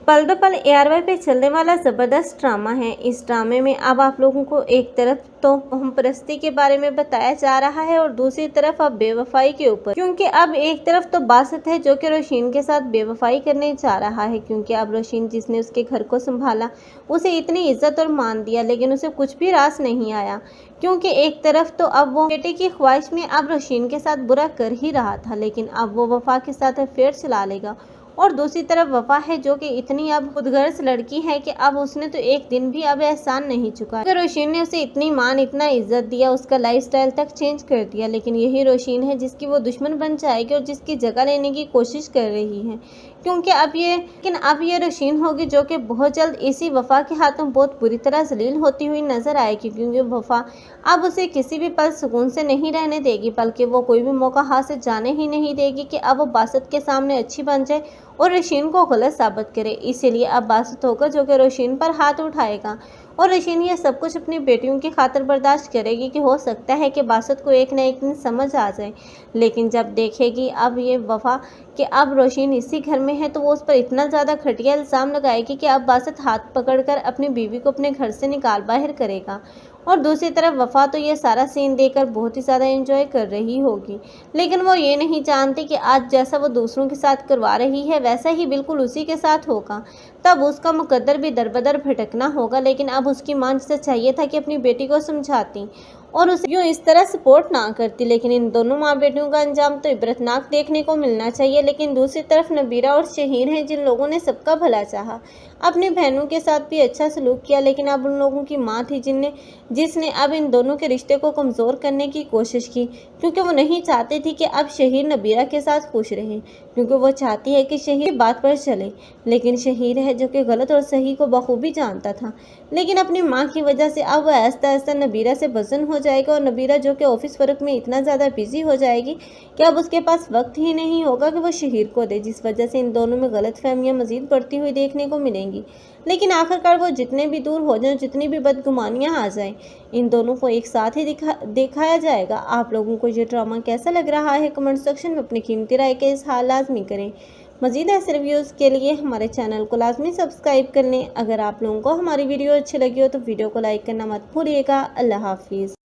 पल दो पल ARY पे चलने वाला ज़बरदस्त ड्रामा है। इस ड्रामे में अब आप लोगों को एक तरफ तो हमपरस्ती के बारे में बताया जा रहा है और दूसरी तरफ अब बेवफाई के ऊपर, क्योंकि अब एक तरफ तो बासित है जो कि रोशीन के साथ बेवफाई करने जा रहा है, क्योंकि अब रोशीन जिसने उसके घर को संभाला, उसे इतनी इज्जत और मान दिया, लेकिन उसे कुछ भी रास नहीं आया, क्योंकि एक तरफ तो अब वो बेटे की ख्वाहिश में अब रोशीन के साथ बुरा कर ही रहा था, लेकिन अब वो वफा के साथ अफेयर चला लेगा। और दूसरी तरफ वफा है जो कि इतनी अब खुदगर्ज लड़की है कि अब उसने तो एक दिन भी अब एहसान नहीं चुका। तो रोशीन ने उसे इतनी मान, इतना इज्जत दिया, उसका लाइफस्टाइल तक चेंज कर दिया, लेकिन यही रोशीन है जिसकी वो दुश्मन बन जाएगी और जिसकी जगह लेने की कोशिश कर रही है, क्योंकि अब ये रोशीन होगी जो कि बहुत जल्द इसी वफा के हाथों बहुत बुरी तरह जलील होती हुई नजर आएगी, क्योंकि वफा अब उसे किसी भी पल सुकून से नहीं रहने देगी, बल्कि वो कोई भी मौका हाथ से जाने ही नहीं देगी कि अब वो बासित के सामने अच्छी बन जाए और रोशीन को गलत साबित करे। इसीलिए अब बासित होगा जो कि रोशीन पर हाथ उठाएगा और रोशीन ये सब कुछ अपनी बेटियों की खातिर बर्दाश्त करेगी कि हो सकता है कि बासित को एक न एक दिन समझ आ जाए, लेकिन जब देखेगी अब ये वफा कि अब रोशीन इसी घर में है, तो वो उस पर इतना ज़्यादा घटिया इल्ज़ाम लगाएगी कि अब बासित हाथ पकड़कर अपनी बीवी को अपने घर से निकाल बाहर करेगा। और दूसरी तरफ वफा तो ये सारा सीन देखकर बहुत ही ज़्यादा एंजॉय कर रही होगी, लेकिन वो ये नहीं जानती कि आज जैसा वो दूसरों के साथ करवा रही है वैसा ही बिल्कुल उसी के साथ होगा। तब उसका मुकद्दर भी दरबदर भटकना होगा, लेकिन अब उसकी मां जिसे चाहिए था कि अपनी बेटी को समझाती और उसे यूँ इस तरह सपोर्ट ना करती, लेकिन इन दोनों माँ बेटियों का अंजाम तो इबरतनाक देखने को मिलना चाहिए। लेकिन दूसरी तरफ नबीरा और शहीर हैं जिन लोगों ने सबका भला चाहा, अपनी बहनों के साथ भी अच्छा सलूक किया, लेकिन अब उन लोगों की माँ थी जिसने अब इन दोनों के रिश्ते को कमज़ोर करने की कोशिश की, क्योंकि वो नहीं चाहती थी कि अब शहीर नबीरा के साथ खुश रहे, क्योंकि वो चाहती है कि शहीर बात पर चले। लेकिन शहीर है जो कि गलत और सही को बखूबी जानता था, लेकिन अपनी माँ की वजह से अब वह आहिस्ता आहिस्ता नबीरा से बज़न हो जाएगा और नबीरा जो कि ऑफिस वर्क में इतना ज़्यादा बिजी हो जाएगी कि अब उसके पास वक्त ही नहीं होगा कि वो शहीर को दे, जिस वजह से इन दोनों में गलतफहमियां मज़ीद बढ़ती हुई देखने को मिलेंगी। लेकिन आखिरकार वो जितने भी दूर हो जाएं, जितनी भी बदगुमानियां आ जाएं, इन दोनों को एक साथ ही दिखाया जाएगा। आप लोगों को ये ड्रामा कैसा लग रहा है कमेंट सेक्शन में अपनी कीमती राय का इज़हार लाजमी करें। मज़ीद ऐसे रिव्यूज़ के लिए हमारे चैनल को लाजमी सब्सक्राइब कर लें। अगर आप लोगों को हमारी वीडियो अच्छी लगी हो तो वीडियो को लाइक करना मत भूलिएगा। अल्लाह हाफिज़।